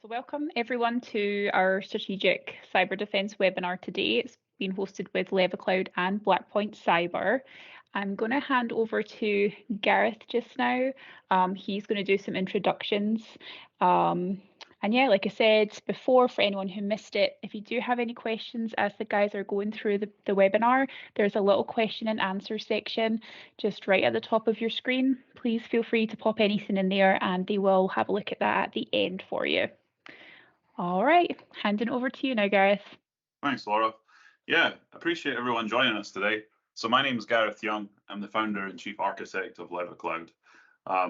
So welcome everyone to our strategic cyber defense webinar today. It's been hosted with Levacloud and Blackpoint Cyber. I'm going to hand over to Gareth just now. He's going to do some introductions. And yeah, like I said before, for anyone who missed it, if you do have any questions as the guys are going through the webinar, there's a little question and answer section just right at the top of your screen. Please feel free to pop anything in there and they will have a look at that at the end for you. All right, handing over to you now, Gareth. Thanks, Laura. Yeah, appreciate everyone joining us today. So my name is Gareth Young. I'm the founder and chief architect of Levacloud.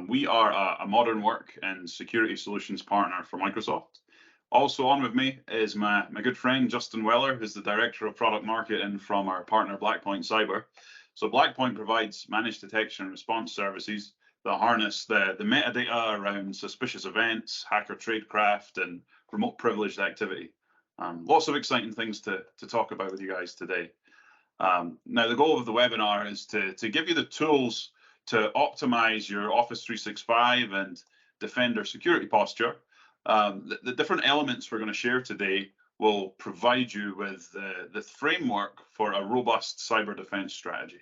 We are a modern work and security solutions partner for Microsoft. Also on with me is my good friend, Justin Weller, who's the director of product marketing from our partner, Blackpoint Cyber. So Blackpoint provides managed detection and response services that harness the metadata around suspicious events, hacker tradecraft, and remote privileged activity. Lots of exciting things to talk about with you guys today. Now, the goal of the webinar is to give you the tools to optimize your Office 365 and Defender security posture. The different elements we're going to share today will provide you with the framework for a robust cyber defense strategy.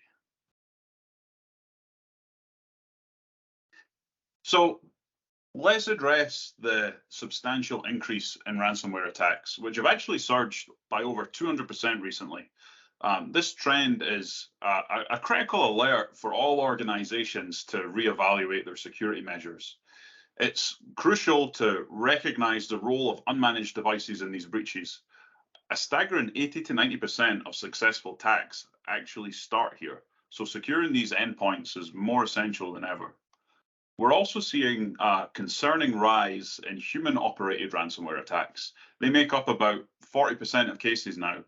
So let's address the substantial increase in ransomware attacks, which have actually surged by over 200% recently. This trend is a critical alert for all organizations to reevaluate their security measures. It's crucial to recognize the role of unmanaged devices in these breaches. A staggering 80 to 90% of successful attacks actually start here, so securing these endpoints is more essential than ever. We're also seeing a concerning rise in human-operated ransomware attacks. They make up about 40% of cases now,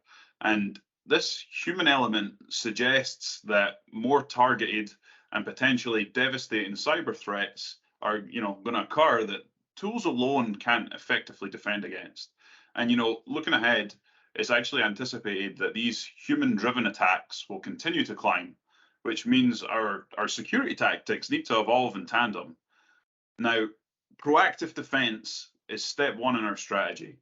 and this human element suggests that more targeted and potentially devastating cyber threats are, going to occur that tools alone can't effectively defend against. And, looking ahead, it's actually anticipated that these human-driven attacks will continue to climb, which means our security tactics need to evolve in tandem. Now, proactive defense is step one in our strategy.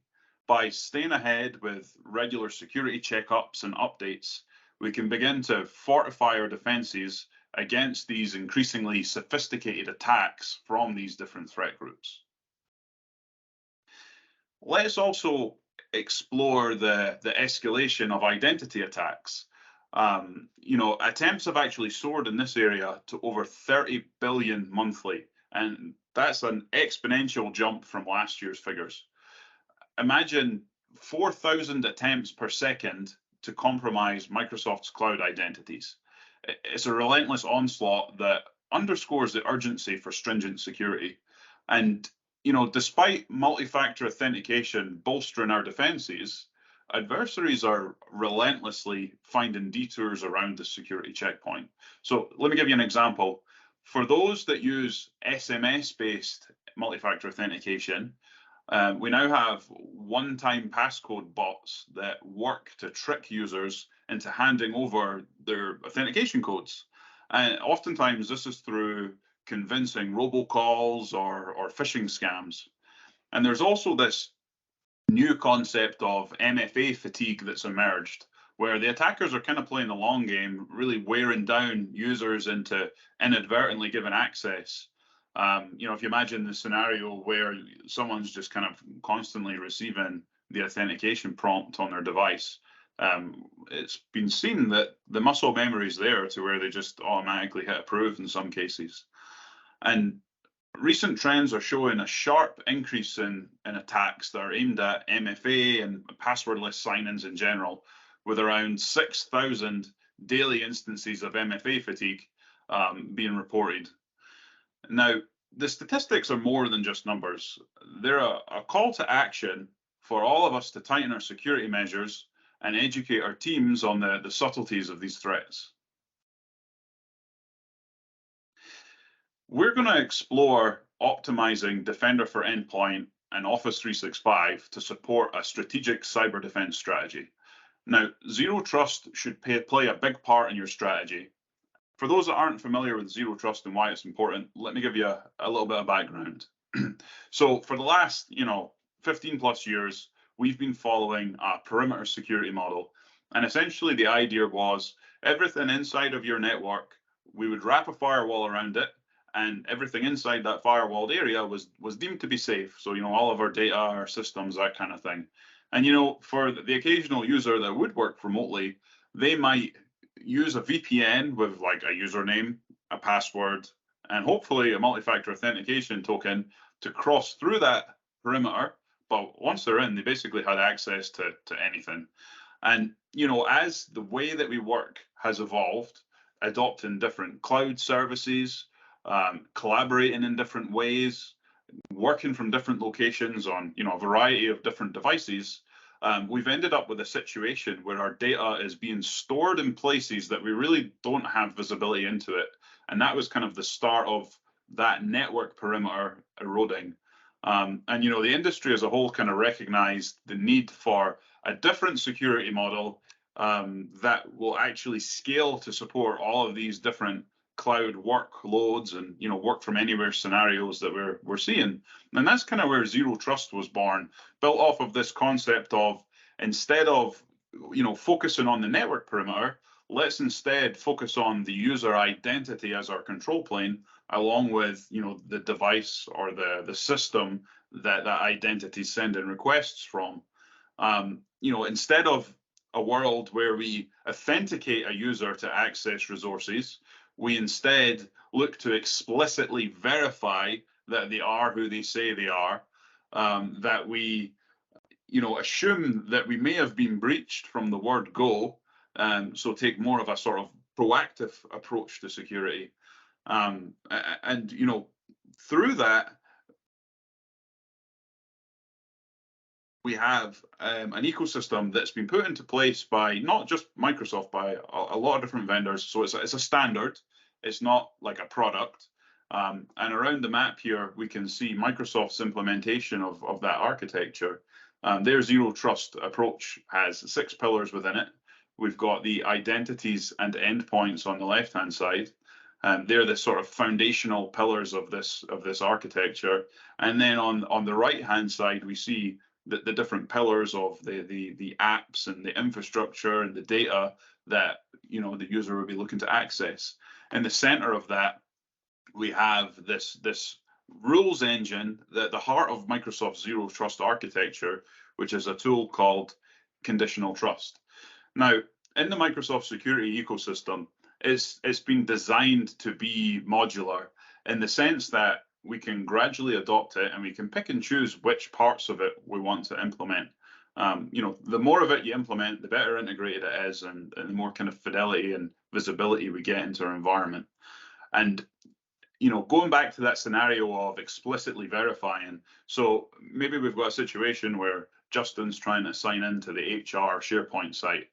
By staying ahead with regular security checkups and updates, we can begin to fortify our defenses against these increasingly sophisticated attacks from these different threat groups. Let's also explore the escalation of identity attacks. Attempts have actually soared in this area to over 30 billion monthly, and that's an exponential jump from last year's figures. Imagine 4,000 attempts per second to compromise Microsoft's cloud identities. It's a relentless onslaught that underscores the urgency for stringent security. And, despite multi-factor authentication bolstering our defenses, adversaries are relentlessly finding detours around the security checkpoint. So let me give you an example. For those that use SMS-based multi-factor authentication, we now have one-time passcode bots that work to trick users into handing over their authentication codes. And oftentimes this is through convincing robocalls or phishing scams. And there's also this new concept of MFA fatigue that's emerged, where the attackers are kind of playing the long game, really wearing down users into inadvertently given access. If you imagine the scenario where someone's just kind of constantly receiving the authentication prompt on their device, it's been seen that the muscle memory is there to where they just automatically hit approve in some cases. And recent trends are showing a sharp increase in attacks that are aimed at MFA and passwordless sign-ins in general, with around 6,000 daily instances of MFA fatigue being reported. Now, the statistics are more than just numbers. They're a call to action for all of us to tighten our security measures and educate our teams on the subtleties of these threats. We're going to explore optimizing Defender for Endpoint and Office 365 to support a strategic cyber defense strategy. Now, zero trust should play a big part in your strategy. For those that aren't familiar with zero trust and why it's important, let me give you a little bit of background. So for the last, 15 plus years, we've been following a perimeter security model. And essentially the idea was everything inside of your network, we would wrap a firewall around it, and everything inside that firewalled area was deemed to be safe. So, all of our data, our systems, that kind of thing. And, for the occasional user that would work remotely, they might use a VPN with like a username, a password, and hopefully a multi-factor authentication token to cross through that perimeter. But once they're in, they basically had access to anything. And, as the way that we work has evolved, adopting different cloud services, collaborating in different ways, working from different locations on, a variety of different devices, we've ended up with a situation where our data is being stored in places that we really don't have visibility into it. And that was kind of the start of that network perimeter eroding. And, the industry as a whole kind of recognized the need for a different security model that will actually scale to support all of these different cloud workloads and work from anywhere scenarios that we're seeing. And that's kind of where Zero Trust was born, built off of this concept of, instead of focusing on the network perimeter, let's instead focus on the user identity as our control plane, along with the device or the system that identity is sending requests from. Instead of a world where we authenticate a user to access resources, we instead look to explicitly verify that they are who they say they are, that we assume that we may have been breached from the word go, so take more of a sort of proactive approach to security. And through that, we have an ecosystem that's been put into place by not just Microsoft, by a lot of different vendors. So it's a standard. It's not like a product. And around the map here, we can see Microsoft's implementation of that architecture. Their Zero Trust approach has 6 pillars within it. We've got the identities and endpoints on the left-hand side. They're the sort of foundational pillars of this architecture. And then on the right-hand side, we see the different pillars of the apps and the infrastructure and the data that the user will be looking to access. In the center of that, we have this rules engine, the heart of Microsoft's Zero Trust architecture, which is a tool called conditional trust. Now, in the Microsoft security ecosystem, it's been designed to be modular in the sense that we can gradually adopt it and we can pick and choose which parts of it we want to implement. The more of it you implement, the better integrated it is, and the more kind of fidelity and visibility we get into our environment. And going back to that scenario of explicitly verifying, so maybe we've got a situation where Justin's trying to sign into the HR SharePoint site,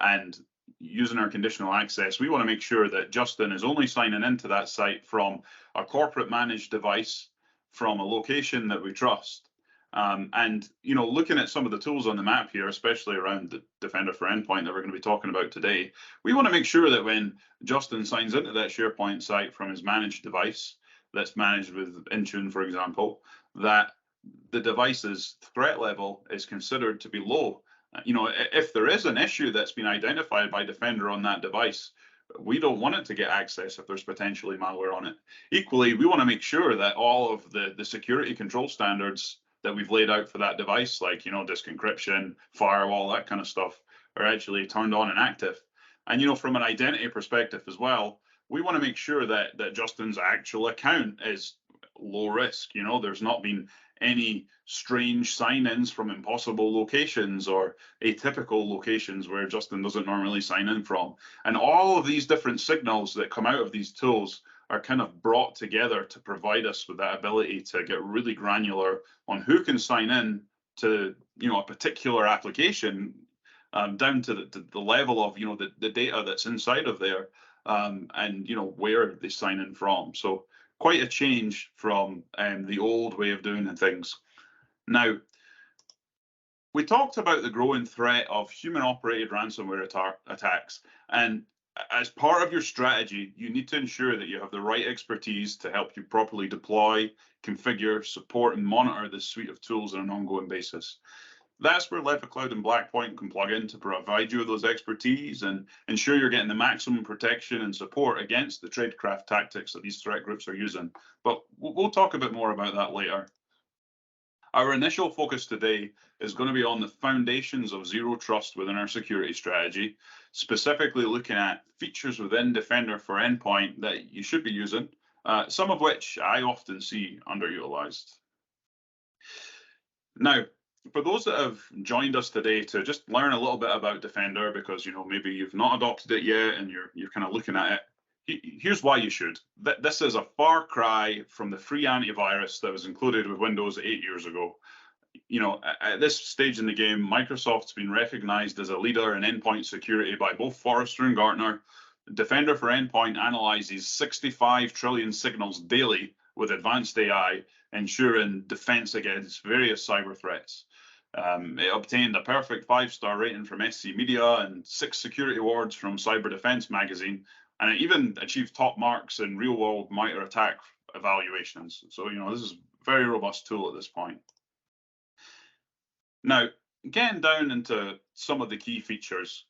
and using our conditional access, we want to make sure that Justin is only signing into that site from a corporate managed device from a location that we trust. And looking at some of the tools on the map here, especially around the Defender for Endpoint that we're going to be talking about today, we want to make sure that when Justin signs into that SharePoint site from his managed device that's managed with Intune, for example, that the device's threat level is considered to be low. If there is an issue that's been identified by Defender on that device, we don't want it to get access if there's potentially malware on it. Equally, we want to make sure that all of the security control standards that we've laid out for that device, like disk encryption, firewall, that kind of stuff, are actually turned on and active. And from an identity perspective as well, we want to make sure that Justin's actual account is low risk. There's not been any strange sign-ins from impossible locations or atypical locations where Justin doesn't normally sign in from. And all of these different signals that come out of these tools are kind of brought together to provide us with that ability to get really granular on who can sign in to a particular application, down to the level of the data that's inside of there, and where they sign in from. So quite a change from the old way of doing things. Now, we talked about the growing threat of human-operated ransomware attacks, and as part of your strategy, you need to ensure that you have the right expertise to help you properly deploy, configure, support, and monitor this suite of tools on an ongoing basis. That's where Levacloud and Blackpoint can plug in to provide you with those expertise and ensure you're getting the maximum protection and support against the tradecraft tactics that these threat groups are using. But we'll talk a bit more about that later. Our initial focus today is going to be on the foundations of zero trust within our security strategy, specifically looking at features within Defender for Endpoint that you should be using, some of which I often see underutilized. Now, for those that have joined us today to just learn a little bit about Defender, because maybe you've not adopted it yet and you're kind of looking at it, here's why you should. This is a far cry from the free antivirus that was included with Windows 8 years ago. At this stage in the game, Microsoft's been recognized as a leader in endpoint security by both Forrester and Gartner. Defender for Endpoint analyzes 65 trillion signals daily with advanced AI, ensuring defense against various cyber threats. It obtained a perfect 5-star rating from SC Media and 6 security awards from Cyber Defense magazine, and it even achieved top marks in real-world MITRE attack evaluations. So, this is a very robust tool at this point. Now, getting down into some of the key features,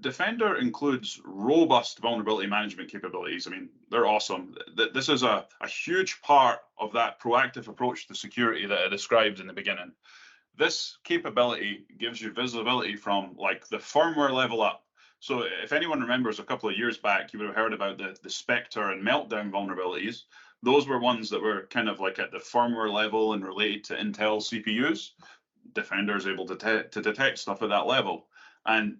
Defender includes robust vulnerability management capabilities. I mean, they're awesome. This is a huge part of that proactive approach to security that I described in the beginning. This capability gives you visibility from like the firmware level up. So if anyone remembers a couple of years back, you would have heard about the Spectre and Meltdown vulnerabilities. Those were ones that were kind of like at the firmware level and related to Intel CPUs. Defender is able to detect stuff at that level. And,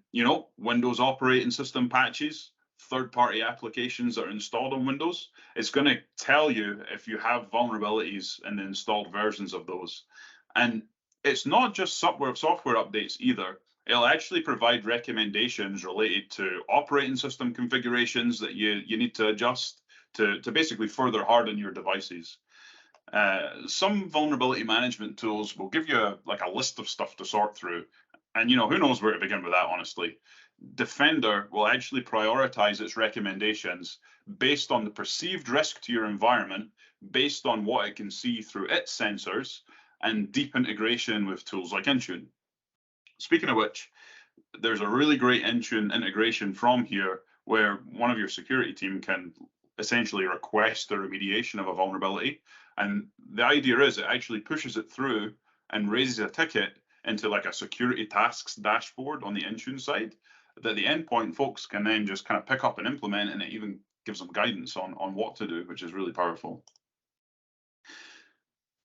Windows operating system patches, third-party applications that are installed on Windows, it's going to tell you if you have vulnerabilities in the installed versions of those. And it's not just software updates either. It'll actually provide recommendations related to operating system configurations that you need to adjust to basically further harden your devices. Some vulnerability management tools will give you a list of stuff to sort through. And, who knows where to begin with that, honestly. Defender will actually prioritize its recommendations based on the perceived risk to your environment, based on what it can see through its sensors, and deep integration with tools like Intune. Speaking of which, there's a really great Intune integration from here where one of your security team can essentially request the remediation of a vulnerability. And the idea is it actually pushes it through and raises a ticket into like a security tasks dashboard on the Intune side that the endpoint folks can then just kind of pick up and implement, and it even gives them guidance on what to do, which is really powerful.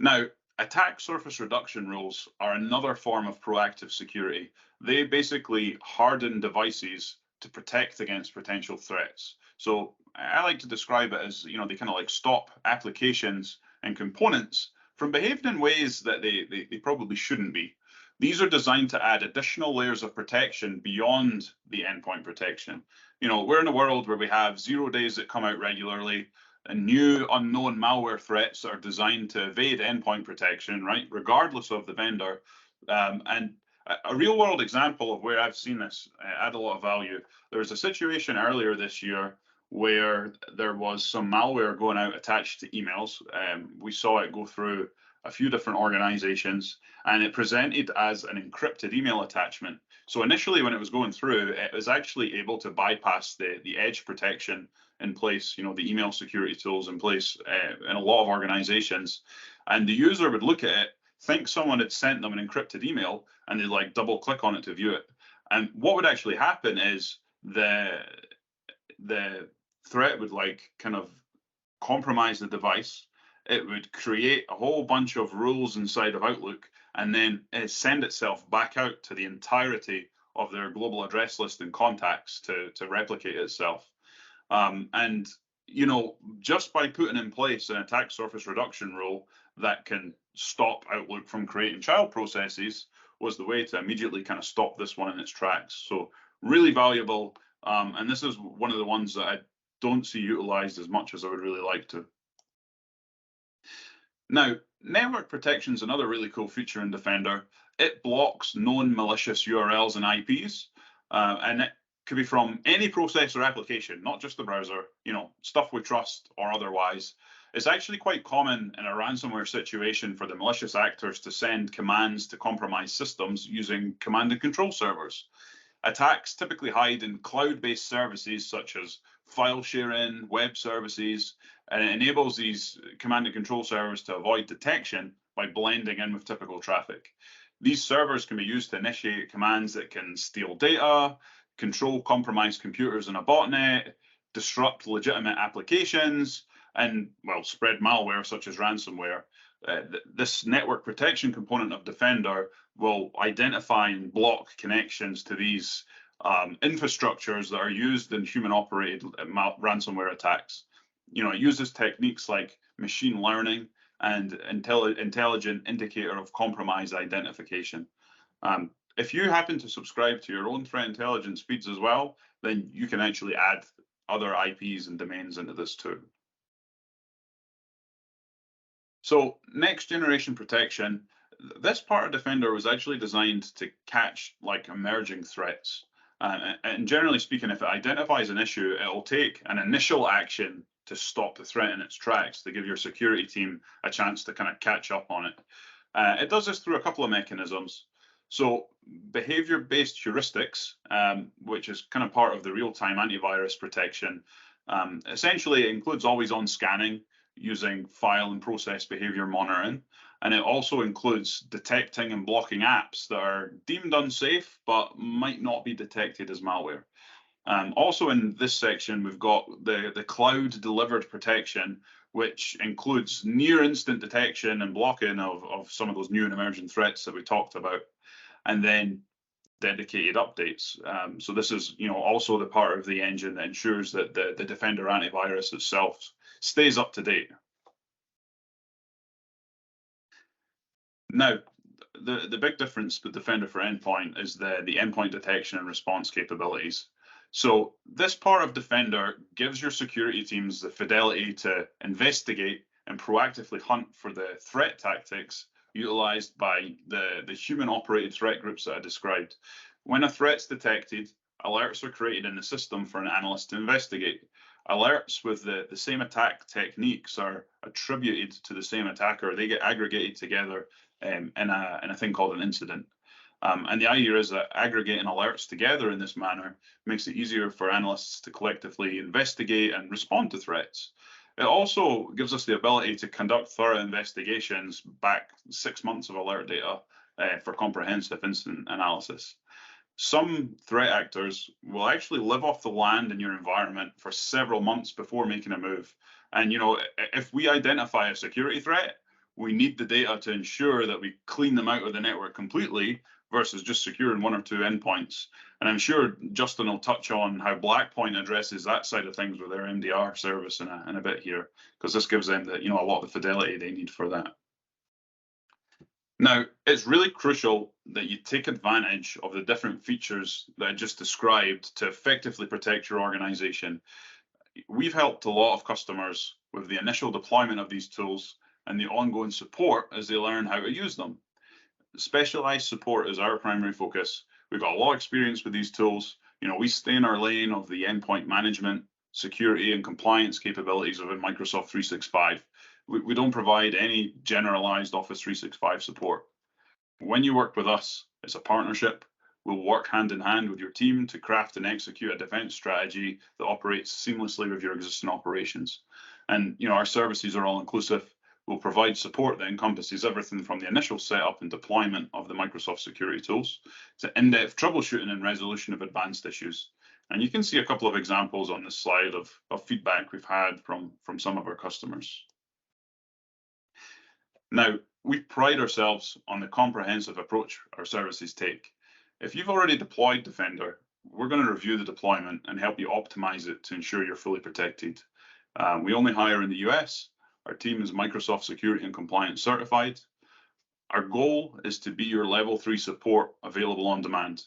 Now, attack surface reduction rules are another form of proactive security. They basically harden devices to protect against potential threats. So I like to describe it as, they kind of like stop applications and components from behaving in ways that they probably shouldn't be. These are designed to add additional layers of protection beyond the endpoint protection. We're in a world where we have 0 days that come out regularly and new unknown malware threats that are designed to evade endpoint protection, right, regardless of the vendor. And a real world example of where I've seen this add a lot of value. There was a situation earlier this year where there was some malware going out attached to emails. We saw it go through a few different organizations, and it presented as an encrypted email attachment. So initially when it was going through, it was actually able to bypass the edge protection in place, the email security tools in place in a lot of organizations. And the user would look at it, think someone had sent them an encrypted email, and they'd like double click on it to view it. And what would actually happen is the threat would kind of compromise the device. It would create a whole bunch of rules inside of Outlook, and then send itself back out to the entirety of their global address list and contacts to replicate itself. And just by putting in place an attack surface reduction rule that can stop Outlook from creating child processes was the way to immediately kind of stop this one in its tracks. So really valuable. And this is one of the ones that I don't see utilized as much as I would really like to. Now, network protection is another really cool feature in Defender. It blocks known malicious URLs and IPs, and it could be from any process or application, not just the browser, stuff we trust or otherwise. It's actually quite common in a ransomware situation for the malicious actors to send commands to compromise systems using command and control servers. Attacks typically hide in cloud-based services such as file sharing, web services, and it enables these command and control servers to avoid detection by blending in with typical traffic. These servers can be used to initiate commands that can steal data, control compromised computers in a botnet, disrupt legitimate applications, and, well, spread malware such as ransomware. This network protection component of Defender will identify and block connections to these infrastructures that are used in human-operated ransomware attacks. It uses techniques like machine learning and intelligent indicator of compromise identification. If you happen to subscribe to your own threat intelligence feeds as well, then you can actually add other IPs and domains into this too. So next generation protection, this part of Defender was actually designed to catch like emerging threats. And generally speaking, if it identifies an issue, it'll take an initial action to stop the threat in its tracks, to give your security team a chance to kind of catch up on it. It does this through a couple of mechanisms. So behavior-based heuristics, which is kind of part of the real-time antivirus protection, essentially it includes always-on scanning using file and process behavior monitoring. And it also includes detecting and blocking apps that are deemed unsafe, but might not be detected as malware. Also in this section, we've got the cloud delivered protection, which includes near instant detection and blocking of some of those new and emerging threats that we talked about, and then dedicated updates. So this is, also the part of the engine that ensures that the Defender antivirus itself stays up to date. Now, the big difference with Defender for Endpoint is the endpoint detection and response capabilities. So this part of Defender gives your security teams the fidelity to investigate and proactively hunt for the threat tactics utilized by the human-operated threat groups that I described. When a threat's detected, alerts are created in the system for an analyst to investigate. Alerts with the same attack techniques are attributed to the same attacker. They get aggregated together in a thing called an incident. And the idea is that aggregating alerts together in this manner makes it easier for analysts to collectively investigate and respond to threats. It also gives us the ability to conduct thorough investigations back 6 months of alert data for comprehensive incident analysis. Some threat actors will actually live off the land in your environment for several months before making a move. And if we identify a security threat, we need the data to ensure that we clean them out of the network completely versus just securing one or two endpoints. And I'm sure Justin will touch on how Blackpoint addresses that side of things with their MDR service in a bit here, because this gives them a lot of the fidelity they need for that. Now, it's really crucial that you take advantage of the different features that I just described to effectively protect your organization. We've helped a lot of customers with the initial deployment of these tools and the ongoing support as they learn how to use them. Specialized support is our primary focus. We've got a lot of experience with these tools. We stay in our lane of the endpoint management, security, and compliance capabilities within Microsoft 365. We don't provide any generalized Office 365 support. When you work with us, it's a partnership. We'll work hand in hand with your team to craft and execute a defense strategy that operates seamlessly with your existing operations. And our services are all inclusive. We'll provide support that encompasses everything from the initial setup and deployment of the Microsoft security tools to in-depth troubleshooting and resolution of advanced issues. And you can see a couple of examples on this slide of feedback we've had from some of our customers. Now, we pride ourselves on the comprehensive approach our services take. If you've already deployed Defender, we're going to review the deployment and help you optimize it to ensure you're fully protected. We only hire in the US. Our team is Microsoft Security and Compliance certified. Our goal is to be your level 3 support available on demand.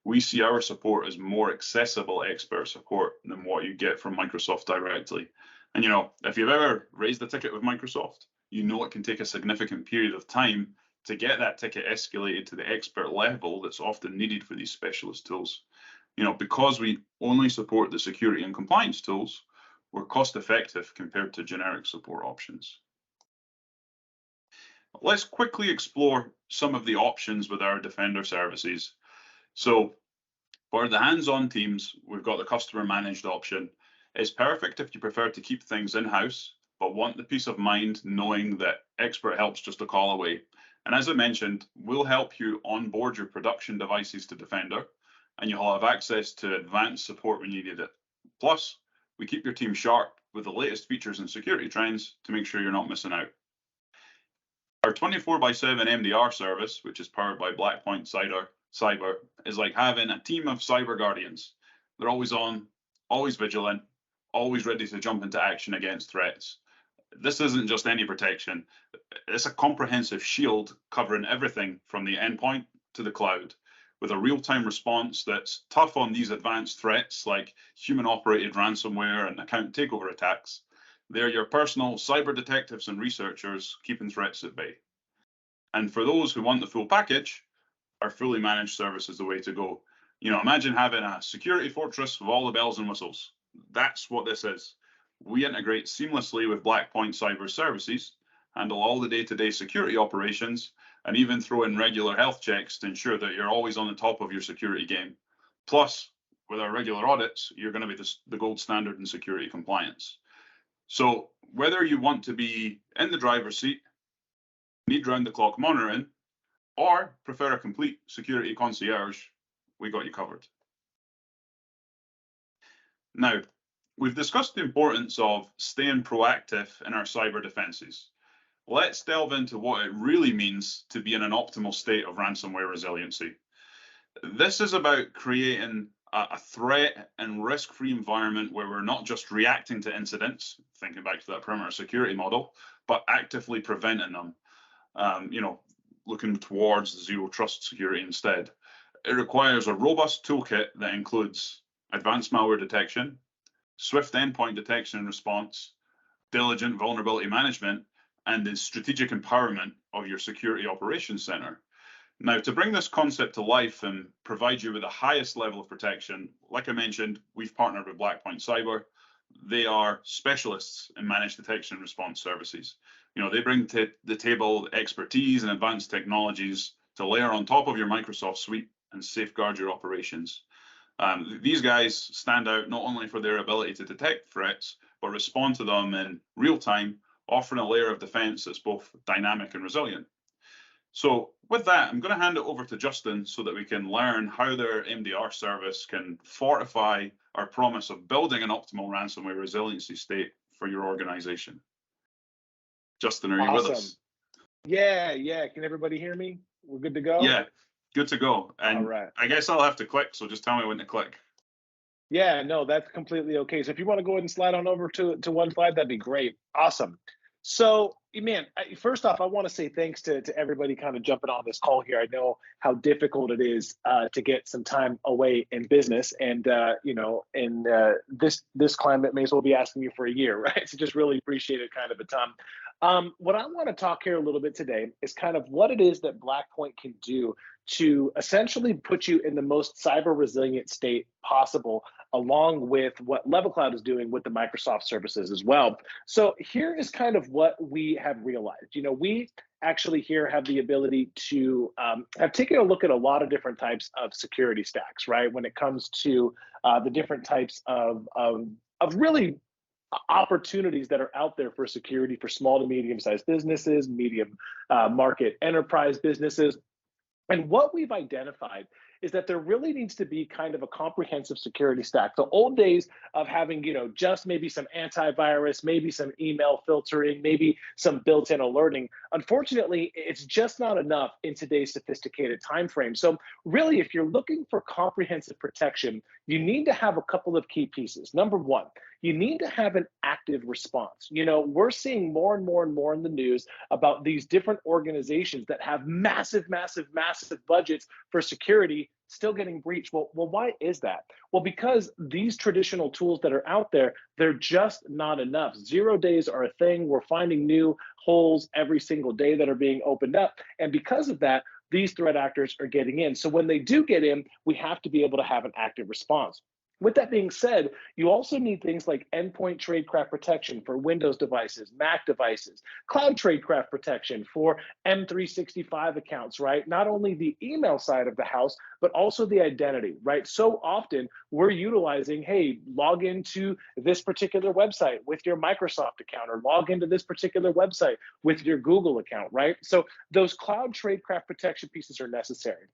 We see our support as more accessible expert support than what you get from Microsoft directly. And if you've ever raised a ticket with Microsoft, it can take a significant period of time to get that ticket escalated to the expert level that's often needed for these specialist tools. Because we only support the security and compliance tools, we're cost effective compared to generic support options. Let's quickly explore some of the options with our Defender services. So for the hands-on teams, we've got the customer managed option. It's perfect if you prefer to keep things in-house, but want the peace of mind knowing that expert help's just a call away. And as I mentioned, we'll help you onboard your production devices to Defender, and you'll have access to advanced support when you need it. Plus, we keep your team sharp with the latest features and security trends to make sure you're not missing out. Our 24/7 MDR service, which is powered by Blackpoint Cyber, is like having a team of cyber guardians. They're always on, always vigilant, always ready to jump into action against threats. This isn't just any protection. It's a comprehensive shield covering everything from the endpoint to the cloud, with a real-time response that's tough on these advanced threats like human-operated ransomware and account takeover attacks. They're your personal cyber detectives and researchers keeping threats at bay. And for those who want the full package, our fully managed service is the way to go. Imagine having a security fortress with all the bells and whistles. That's what this is. We integrate seamlessly with Blackpoint Cyber Services, handle all the day-to-day security operations, and even throw in regular health checks to ensure that you're always on the top of your security game. Plus, with our regular audits, you're going to be the gold standard in security compliance. So whether you want to be in the driver's seat, need round-the-clock monitoring, or prefer a complete security concierge, we got you covered. Now, we've discussed the importance of staying proactive in our cyber defenses. Let's delve into what it really means to be in an optimal state of ransomware resiliency. This is about creating a threat and risk-free environment where we're not just reacting to incidents, thinking back to that perimeter security model, but actively preventing them, looking towards zero trust security instead. It requires a robust toolkit that includes advanced malware detection, swift endpoint detection and response, diligent vulnerability management, and the strategic empowerment of your security operations center. Now, to bring this concept to life and provide you with the highest level of protection, like I mentioned, we've partnered with Blackpoint Cyber. They are specialists in managed detection and response services. They bring to the table expertise and advanced technologies to layer on top of your Microsoft suite and safeguard your operations. These guys stand out not only for their ability to detect threats, but respond to them in real time, offering a layer of defense that's both dynamic and resilient. So with that, I'm going to hand it over to Justin so that we can learn how their MDR service can fortify our promise of building an optimal ransomware resiliency state for your organization. Justin, are you with us? Yeah. Can everybody hear me? We're good to go? Yeah, good to go. And all right. I guess I'll have to click, so just tell me when to click. Yeah, no, that's completely okay. So if you want to go ahead and slide on over to one slide, that'd be great. Awesome. So, man, first off, I want to say thanks to everybody kind of jumping on this call here. I know how difficult it is to get some time away in business, and in this climate, may as well be asking you for a year, right? So just really appreciate it, kind of a ton. What I want to talk here a little bit today is kind of what it is that Blackpoint can do to essentially put you in the most cyber resilient state possible, along with what Levacloud is doing with the Microsoft services as well. So here is kind of what we have realized. We actually here have the ability to have taken a look at a lot of different types of security stacks, right? When it comes to the different types of really opportunities that are out there for security for small to medium-sized businesses, medium market enterprise businesses. And what we've identified is that there really needs to be kind of a comprehensive security stack. The old days of having, just maybe some antivirus, maybe some email filtering, maybe some built-in alerting, unfortunately, it's just not enough in today's sophisticated time frame. So really, if you're looking for comprehensive protection, you need to have a couple of key pieces. Number one, you need to have an active response. We're seeing more and more in the news about these different organizations that have massive budgets for security still getting breached. Well, why is that? Well, because these traditional tools that are out there, they're just not enough. 0 days are a thing. We're finding new holes every single day that are being opened up. And because of that, these threat actors are getting in. So when they do get in, we have to be able to have an active response. With that being said, you also need things like endpoint tradecraft protection for Windows devices, Mac devices, cloud tradecraft protection for M365 accounts, right? Not only the email side of the house, but also the identity, right? So often we're utilizing, hey, log into this particular website with your Microsoft account, or log into this particular website with your Google account, right? So those cloud tradecraft protection pieces are necessary.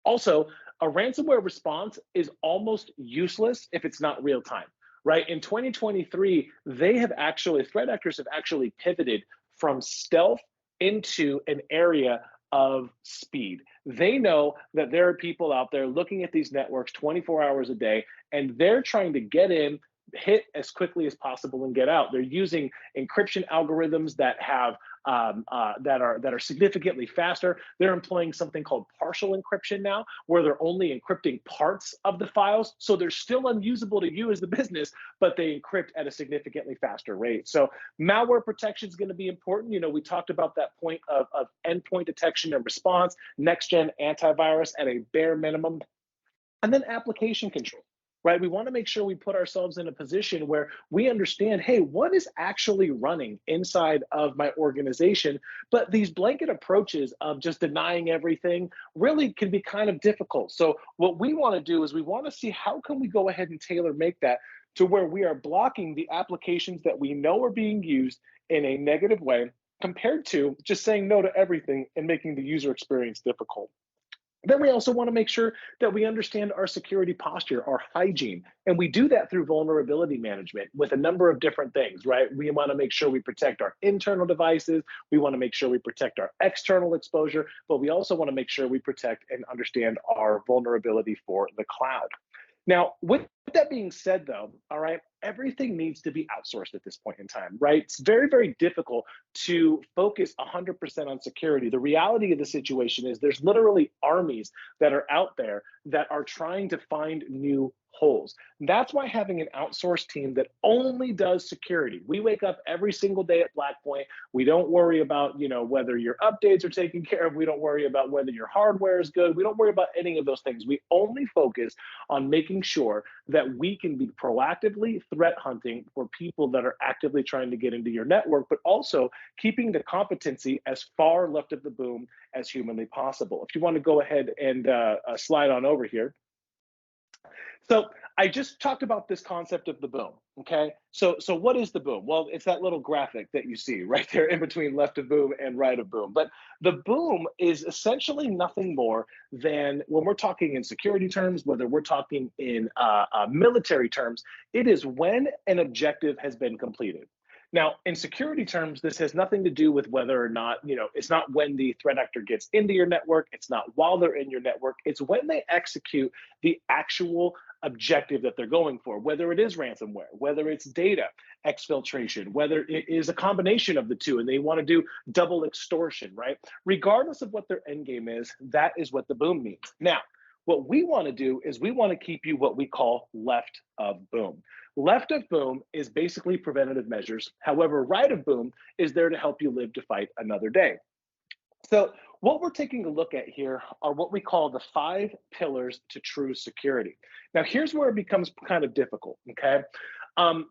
Also, a ransomware response is almost useless if it's not real time, right? In 2023, threat actors have actually pivoted from stealth into an area of speed. They know that there are people out there looking at these networks 24 hours a day, and they're trying to get in, hit as quickly as possible, and get out. They're using encryption algorithms that have that are significantly faster. They're employing something called partial encryption now, where they're only encrypting parts of the files, so they're still unusable to you as the business, but they encrypt at a significantly faster rate. So malware protection is going to be important. You know, we talked about that point of endpoint detection and response, next-gen antivirus at a bare minimum, and then application control. Right? We want to make sure we put ourselves in a position where we understand, hey, what is actually running inside of my organization? But these blanket approaches of just denying everything really can be kind of difficult. So what we want to do is we want to see how can we go ahead and tailor make that to where we are blocking the applications that we know are being used in a negative way, compared to just saying no to everything and making the user experience difficult. Then we also want to make sure that we understand our security posture, our hygiene, and we do that through vulnerability management with a number of different things, right? We want to make sure we protect our internal devices, we want to make sure we protect our external exposure, but we also want to make sure we protect and understand our vulnerability for the cloud. Now, with that being said, though, all right, everything needs to be outsourced at this point in time, right? It's very, very difficult to focus 100% on security. The reality of the situation is there's literally armies that are out there that are trying to find new holes. That's why having an outsourced team that only does security. We wake up every single day at Blackpoint. We don't worry about, you know, whether your updates are taken care of. We don't worry about whether your hardware is good. We don't worry about any of those things. We only focus on making sure that we can be proactively threat hunting for people that are actively trying to get into your network, but also keeping the competency as far left of the boom as humanly possible. If you want to go ahead and slide on over here. So I just talked about this concept of the boom, okay? So what is the boom? Well, it's that little graphic that you see right there in between left of boom and right of boom. But the boom is essentially nothing more than, when we're talking in security terms, whether we're talking in military terms, it is when an objective has been completed. Now, in security terms, this has nothing to do with whether or not, you know, it's not when the threat actor gets into your network, it's not while they're in your network, it's when they execute the actual objective that they're going for, whether it is ransomware, whether it's data exfiltration, whether it is a combination of the two and they want to do double extortion, right? Regardless of what their end game is, that is what the boom means. Now, what we want to do is we want to keep you what we call left of boom. Left of boom is basically preventative measures. However, right of boom is there to help you live to fight another day. So what we're taking a look at here are what we call the 5 pillars to true security. Now, here's where it becomes kind of difficult, okay?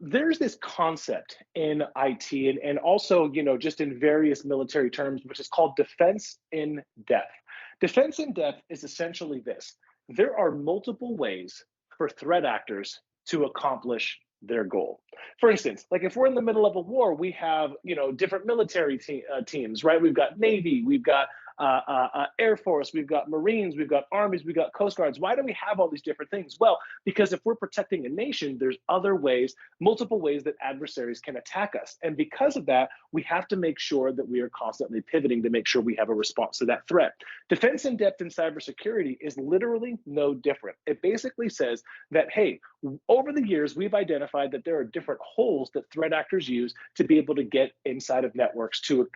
There's this concept in IT and also, you know, just in various military terms, which is called defense in depth. Defense in depth is essentially this. There are multiple ways for threat actors to accomplish their goal. For instance, like if we're in the middle of a war, we have, you know, different military teams, right? We've got Navy, we've got Air Force, we've got Marines, we've got armies, we've got Coast Guards. Why do we have all these different things? Well, because if we're protecting a nation, there's other ways, multiple ways that adversaries can attack us. And because of that, we have to make sure that we are constantly pivoting to make sure we have a response to that threat. Defense in depth in cybersecurity is literally no different. It basically says that, hey, over the years, we've identified that there are different holes that threat actors use to be able to get inside of networks to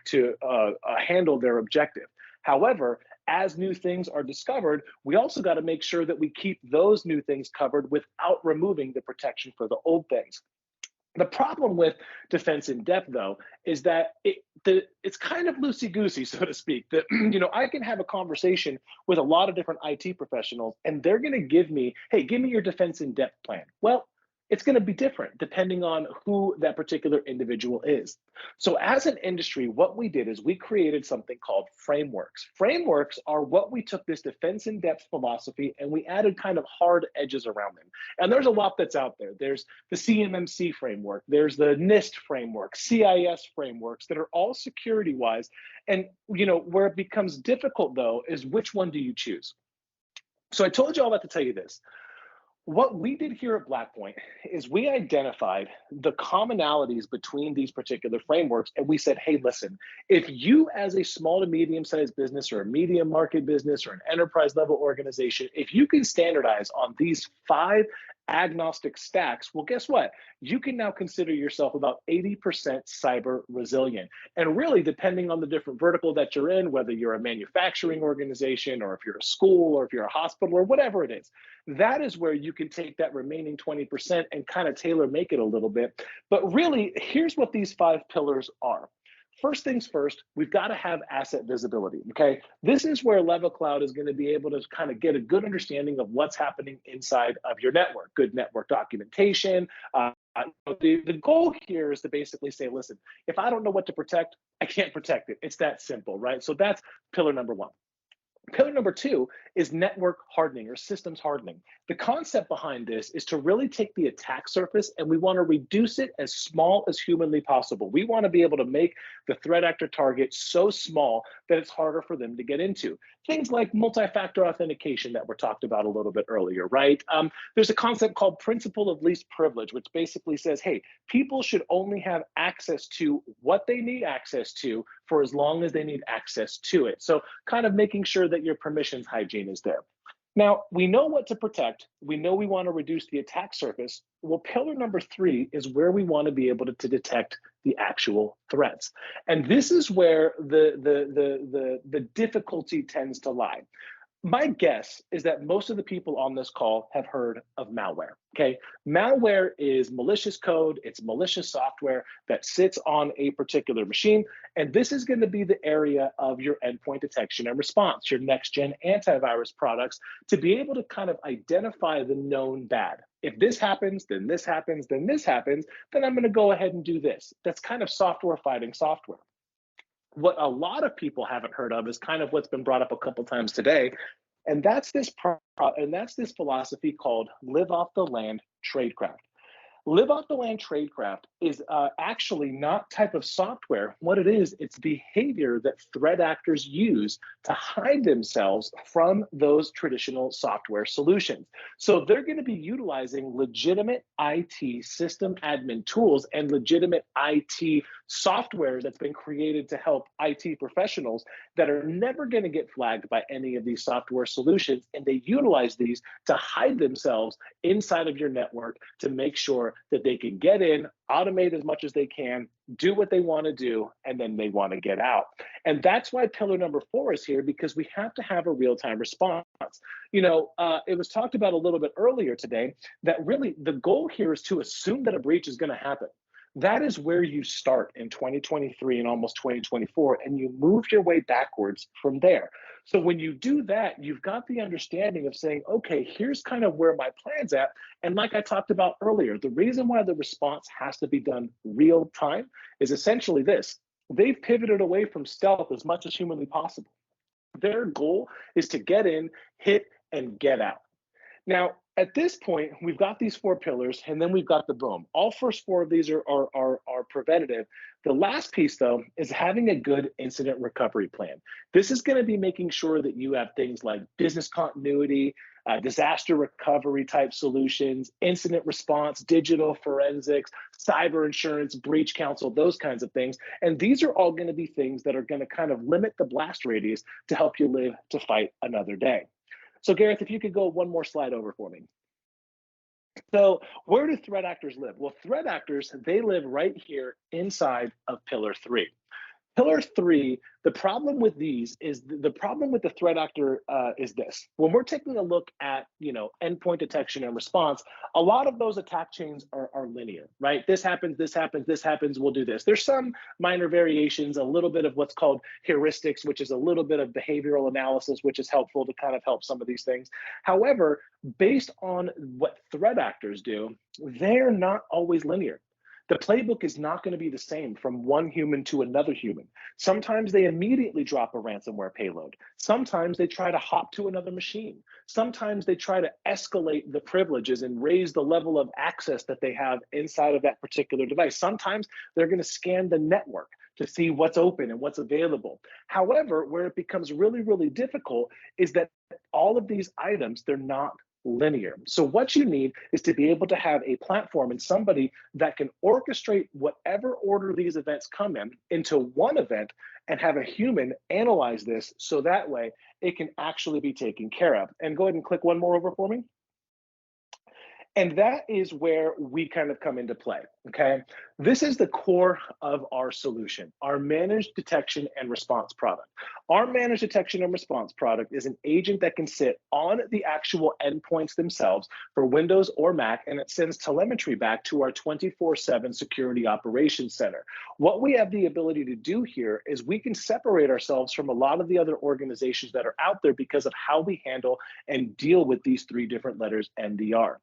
handle their objective. However, as new things are discovered, we also got to make sure that we keep those new things covered without removing the protection for the old things. The problem with defense in depth, though, is that it's kind of loosey-goosey, so to speak. That I can have a conversation with a lot of different IT professionals, and they're going to give me, hey, give me your defense in depth plan. Well, it's going to be different depending on who that particular individual is. So as an industry, what we did is we created something called frameworks. Frameworks are what we took this defense in depth philosophy and we added kind of hard edges around them. And there's a lot that's out there. There's the CMMC framework, there's the NIST framework, CIS frameworks that are all security wise. And where it becomes difficult though is which one do you choose? So I told you all that to tell you this. What we did here at Blackpoint is we identified the commonalities between these particular frameworks, and we said, hey, listen, if you as a small to medium-sized business or a medium market business or an enterprise level organization, if you can standardize on these 5 agnostic stacks, well, guess what? You can now consider yourself about 80% cyber resilient. And really, depending on the different vertical that you're in, whether you're a manufacturing organization or if you're a school or if you're a hospital or whatever it is, that is where you can take that remaining 20% and kind of tailor make it a little bit. But really, here's what these 5 pillars are. First things first, we've got to have asset visibility, okay? This is where Levacloud is going to be able to kind of get a good understanding of what's happening inside of your network, good network documentation. The goal here is to basically say, listen, if I don't know what to protect, I can't protect it. It's that simple, right? So that's pillar number 1. Pillar number 2 is network hardening or systems hardening. The concept behind this is to really take the attack surface and we want to reduce it as small as humanly possible. We want to be able to make the threat actor target so small that it's harder for them to get into. Things like multi-factor authentication that were talked about a little bit earlier, right? There's a concept called principle of least privilege, which basically says, hey, people should only have access to what they need access to for as long as they need access to it. So kind of making sure that your permissions hygiene is there. Now, we know what to protect. We know we want to reduce the attack surface. Well, pillar number 3 is where we want to be able to detect the actual threats. And this is where the difficulty tends to lie. My guess is that most of the people on this call have heard of malware, okay? Malware is malicious code, it's malicious software that sits on a particular machine, and this is going to be the area of your endpoint detection and response, your next-gen antivirus products, to be able to kind of identify the known bad. If this happens, then this happens, then this happens, then I'm going to go ahead and do this. That's kind of software fighting software. What a lot of people haven't heard of is kind of what's been brought up a couple times today, and that's this philosophy called live off the land tradecraft. Live off the land tradecraft is actually not type of software. What it is, it's behavior that threat actors use to hide themselves from those traditional software solutions. So they're going to be utilizing legitimate IT system admin tools and legitimate IT software that's been created to help IT professionals that are never going to get flagged by any of these software solutions. And they utilize these to hide themselves inside of your network to make sure that they can get in, automate as much as they can, do what they want to do, and then they want to get out. And that's why pillar number 4 is here, because we have to have a real-time response. It was talked about a little bit earlier today that really the goal here is to assume that a breach is going to happen. That is where you start in 2023 and almost 2024, and you move your way backwards from there. So when you do that, you've got the understanding of saying, okay, here's kind of where my plan's at. And like I talked about earlier, the reason why the response has to be done real time is essentially this. They've pivoted away from stealth as much as humanly possible. Their goal is to get in, hit, and get out. Now, at this point, we've got these 4 pillars, and then we've got the boom. All first 4 of these are preventative. The last piece, though, is having a good incident recovery plan. This is going to be making sure that you have things like business continuity, disaster recovery type solutions, incident response, digital forensics, cyber insurance, breach counsel, those kinds of things. And these are all going to be things that are going to kind of limit the blast radius to help you live to fight another day. So Gareth, if you could go one more slide over for me. So where do threat actors live? Well, threat actors, they live right here inside of pillar 3. Pillar three, the problem with these is the problem with the threat actor is this. When we're taking a look at, endpoint detection and response, a lot of those attack chains are linear, right? This happens, this happens, this happens, we'll do this. There's some minor variations, a little bit of what's called heuristics, which is a little bit of behavioral analysis, which is helpful to kind of help some of these things. However, based on what threat actors do, they're not always linear. The playbook is not going to be the same from one human to another human. Sometimes they immediately drop a ransomware payload. Sometimes they try to hop to another machine. Sometimes they try to escalate the privileges and raise the level of access that they have inside of that particular device. Sometimes they're going to scan the network to see what's open and what's available. However, where it becomes really, really difficult is that all of these items, they're not linear. So what you need is to be able to have a platform and somebody that can orchestrate whatever order these events come in into one event and have a human analyze this so that way it can actually be taken care of. And go ahead and click one more over for me. And that is where we kind of come into play, okay? This is the core of our solution, our managed detection and response product. Our managed detection and response product is an agent that can sit on the actual endpoints themselves for Windows or Mac, and it sends telemetry back to our 24/7 security operations center. What we have the ability to do here is we can separate ourselves from a lot of the other organizations that are out there because of how we handle and deal with these three different letters, MDR.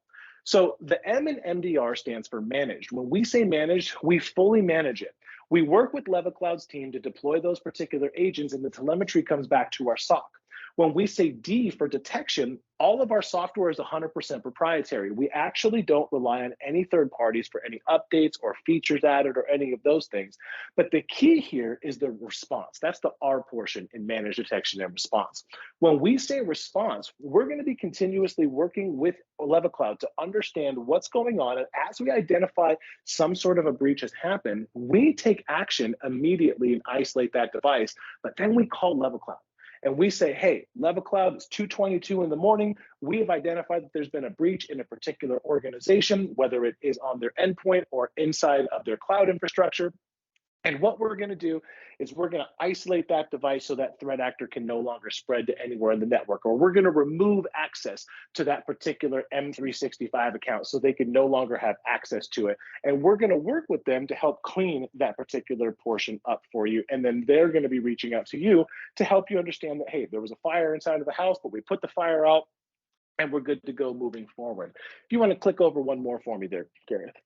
So the M in MDR stands for managed. When we say managed, we fully manage it. We work with Levacloud's team to deploy those particular agents and the telemetry comes back to our SOC. When we say D for detection, all of our software is 100% proprietary. We actually don't rely on any third parties for any updates or features added or any of those things. But the key here is the response. That's the R portion in managed detection and response. When we say response, we're going to be continuously working with Levacloud to understand what's going on. And as we identify some sort of a breach has happened, we take action immediately and isolate that device. But then we call Levacloud. And we say, hey, Levacloud, it's 2:22 in the morning. We have identified that there's been a breach in a particular organization, whether it is on their endpoint or inside of their cloud infrastructure. And what we're going to do is we're going to isolate that device so that threat actor can no longer spread to anywhere in the network, or we're going to remove access to that particular M365 account so they can no longer have access to it. And we're going to work with them to help clean that particular portion up for you. And then they're going to be reaching out to you to help you understand that, hey, there was a fire inside of the house, but we put the fire out and we're good to go moving forward. If you want to click over one more for me there, Gareth.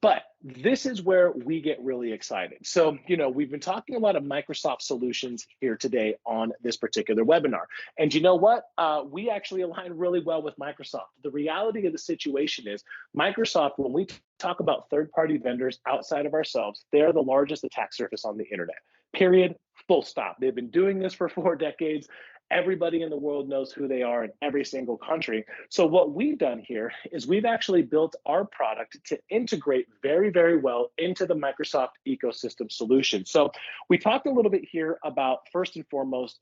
But this is where we get really excited. So, we've been talking a lot of Microsoft solutions here today on this particular webinar. And you know what? We actually align really well with Microsoft. The reality of the situation is Microsoft, when we talk about third-party vendors outside of ourselves, they're the largest attack surface on the internet, period, full stop. They've been doing this for 4 decades. Everybody in the world knows who they are in every single country. So what we've done here is we've actually built our product to integrate very, very well into the Microsoft ecosystem solution. So we talked a little bit here about, first and foremost,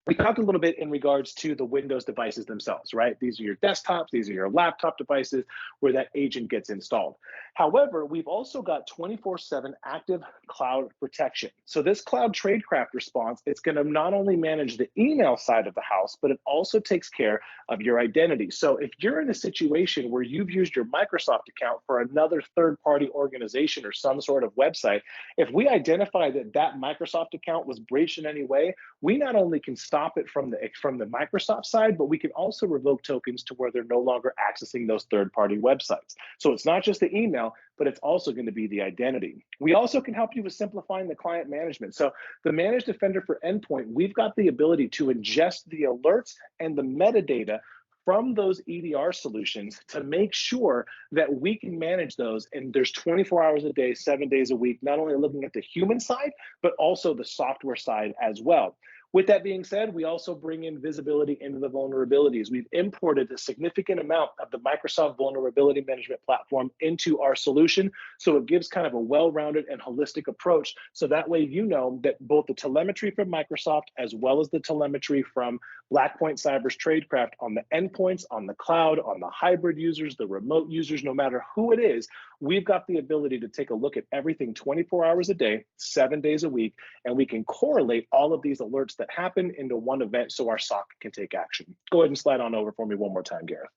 we talked a little bit in regards to the Windows devices themselves, right? These are your desktops, these are your laptop devices where that agent gets installed. However, we've also got 24/7 active cloud protection. So this cloud tradecraft response, it's going to not only manage the email side of the house, but it also takes care of your identity. So if you're in a situation where you've used your Microsoft account for another third-party organization or some sort of website, if we identify that that Microsoft account was breached in any way, we not only can stop it from the Microsoft side, but we can also revoke tokens to where they're no longer accessing those third-party websites. So it's not just the email, but it's also going to be the identity. We also can help you with simplifying the client management. So the Managed Defender for Endpoint, we've got the ability to ingest the alerts and the metadata from those EDR solutions to make sure that we can manage those. And there's 24 hours a day, 7 days a week, not only looking at the human side, but also the software side as well. With that being said, we also bring in visibility into the vulnerabilities. We've imported a significant amount of the Microsoft Vulnerability Management Platform into our solution, so it gives kind of a well-rounded and holistic approach, so that way you know that both the telemetry from Microsoft as well as the telemetry from Blackpoint Cyber's Tradecraft on the endpoints, on the cloud, on the hybrid users, the remote users, no matter who it is, we've got the ability to take a look at everything 24 hours a day, 7 days a week, and we can correlate all of these alerts that happen into one event so our SOC can take action. Go ahead and slide on over for me one more time, Gareth.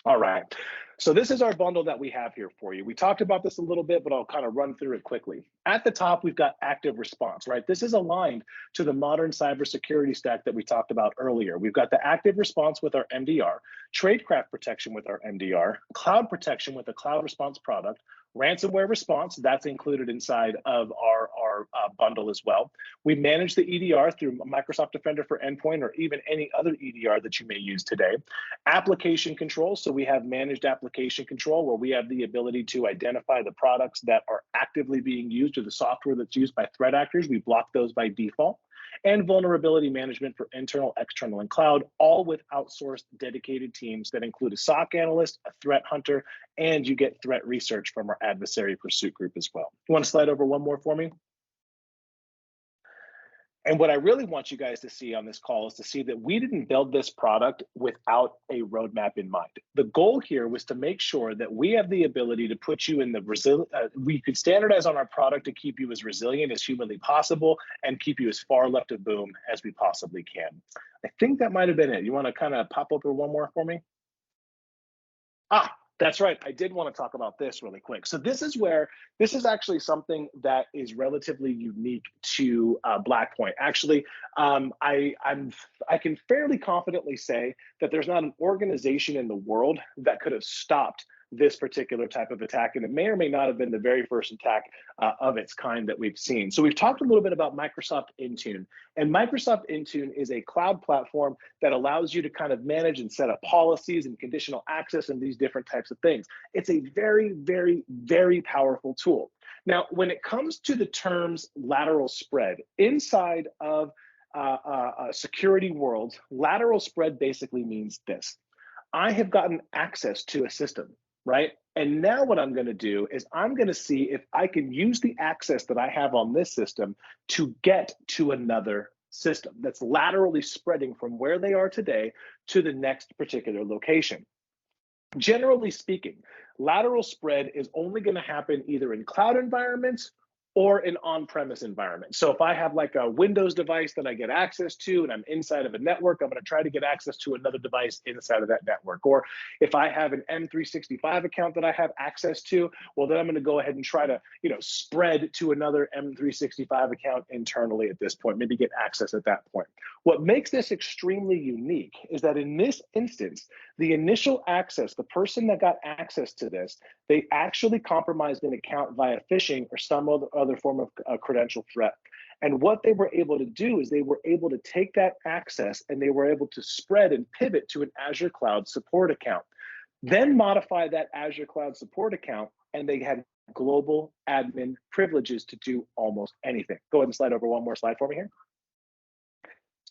All right, so this is our bundle that we have here for you. We talked about this a little bit, but I'll kind of run through it quickly. At the top, we've got active response, right? This is aligned to the modern cybersecurity stack that we talked about earlier. We've got the active response with our MDR, tradecraft protection with our MDR, cloud protection with the cloud response product, ransomware response, that's included inside of our bundle as well. We manage the EDR through Microsoft Defender for Endpoint or even any other EDR that you may use today. Application control, so we have managed application control where we have the ability to identify the products that are actively being used or the software that's used by threat actors. We block those by default. And vulnerability management for internal, external, and cloud, all with outsourced dedicated teams that include a SOC analyst, a threat hunter, and you get threat research from our adversary pursuit group as well. You want to slide over one more for me? And what I really want you guys to see on this call is to see that we didn't build this product without a roadmap in mind. The goal here was to make sure that we have the ability to put you in the we could standardize on our product to keep you as resilient as humanly possible and keep you as far left of boom as we possibly can. I think that might have been it. You want to kind of pop over one more for me? That's right. I did want to talk about this really quick. So this is actually something that is relatively unique to Blackpoint. Actually, I can fairly confidently say that there's not an organization in the world that could have stopped this particular type of attack, and it may or may not have been the very first attack of its kind that we've seen. So we've talked a little bit about Microsoft Intune, and Microsoft Intune is a cloud platform that allows you to kind of manage and set up policies and conditional access and these different types of things. It's a very, very, very powerful tool. Now, when it comes to the terms lateral spread inside of a security world, lateral spread basically means this. I have gotten access to a system, right? And now what I'm going to do is I'm going to see if I can use the access that I have on this system to get to another system that's laterally spreading from where they are today to the next particular location. Generally speaking, lateral spread is only going to happen either in cloud environments or an on-premise environment. So if I have like a Windows device that I get access to and I'm inside of a network, I'm going to try to get access to another device inside of that network. Or if I have an M365 account that I have access to, well, then I'm going to go ahead and try to, spread to another M365 account internally at this point, maybe get access at that point. What makes this extremely unique is that in this instance, the initial access, the person that got access to this, they actually compromised an account via phishing or some other form of credential threat. And what they were able to do is they were able to take that access and they were able to spread and pivot to an Azure Cloud support account, then modify that Azure Cloud support account, and they had global admin privileges to do almost anything. Go ahead and slide over one more slide for me here.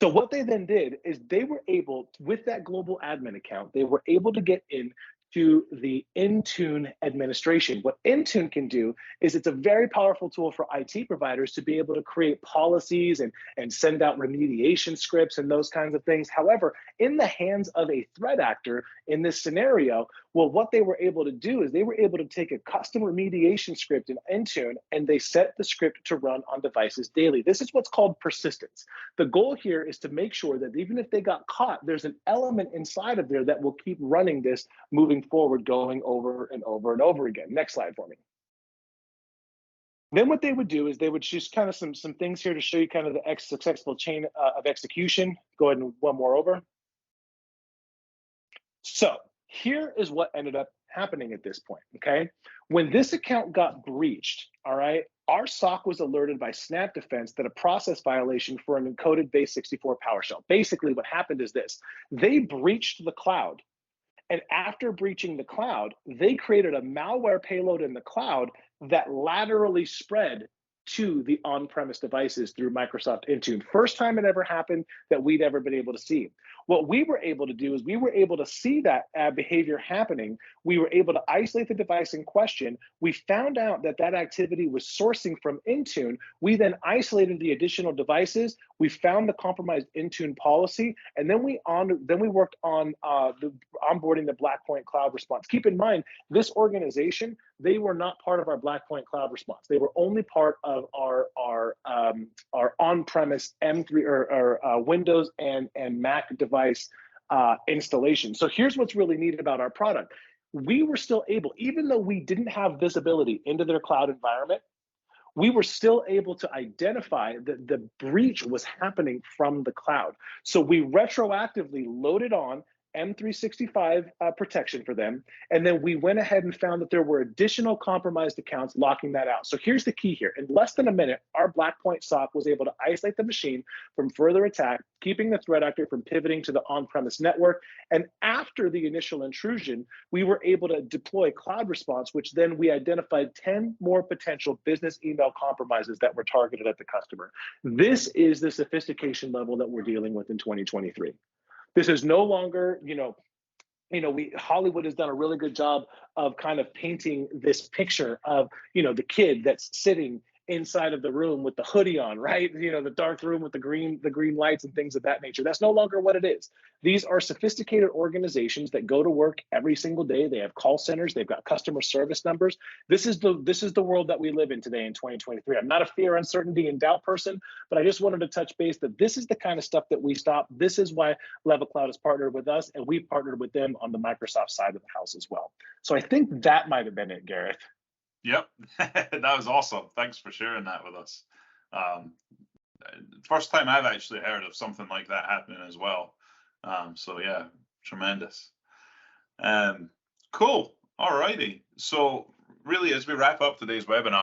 So what they then did is they were able, with that global admin account, they were able to get in to the Intune administration. What Intune can do is it's a very powerful tool for IT providers to be able to create policies and send out remediation scripts and those kinds of things. However, in the hands of a threat actor in this scenario, well, what they were able to do is they were able to take a custom remediation script in Intune and they set the script to run on devices daily. This is what's called persistence. The goal here is to make sure that even if they got caught, there's an element inside of there that will keep running this moving forward, going over and over and over again. Next slide for me. Then what they would do is they would choose kind of some things here to show you kind of the successful chain of execution. Go ahead and one more over. So here is what ended up happening at this point, okay? When this account got breached, all right, our SOC was alerted by Snap Defense that a process violation for an encoded base64 PowerShell. Basically what happened is this, they breached the cloud. And after breaching the cloud, they created a malware payload in the cloud that laterally spread to the on-premise devices through Microsoft Intune. First time it ever happened that we'd ever been able to see. What we were able to do is we were able to see that behavior happening. We were able to isolate the device in question. We found out that that activity was sourcing from Intune. We then isolated the additional devices. We found the compromised Intune policy, and then we worked on onboarding the Blackpoint cloud response. Keep in mind, this organization, they were not part of our Blackpoint cloud response. They were only part of our on-premise M3 or Windows and Mac device installation. So here's what's really neat about our product. We were still able, even though we didn't have visibility into their cloud environment, we were still able to identify that the breach was happening from the cloud. So we retroactively loaded on M365 protection for them. And then we went ahead and found that there were additional compromised accounts locking that out. So here's the key here. In less than a minute, our Blackpoint SOC was able to isolate the machine from further attack, keeping the threat actor from pivoting to the on-premise network. And after the initial intrusion, we were able to deploy cloud response, which then we identified 10 more potential business email compromises that were targeted at the customer. This is the sophistication level that we're dealing with in 2023. This is no longer, Hollywood has done a really good job of kind of painting this picture of, the kid that's sitting inside of the room with the hoodie on, right? The dark room with the green lights and things of that nature. That's no longer what it is. These are sophisticated organizations that go to work every single day. They have call centers. They've got customer service numbers. This is the world that we live in today in 2023. I'm not a fear, uncertainty, and doubt person, but I just wanted to touch base that this is the kind of stuff that we stop. This is why Levacloud has partnered with us, and we've partnered with them on the Microsoft side of the house as well. So I think that might have been it, Gareth. Yep, that was awesome. Thanks for sharing that with us. First time I've actually heard of something like that happening as well. So yeah, tremendous. Cool. All righty. So really, as we wrap up today's webinar,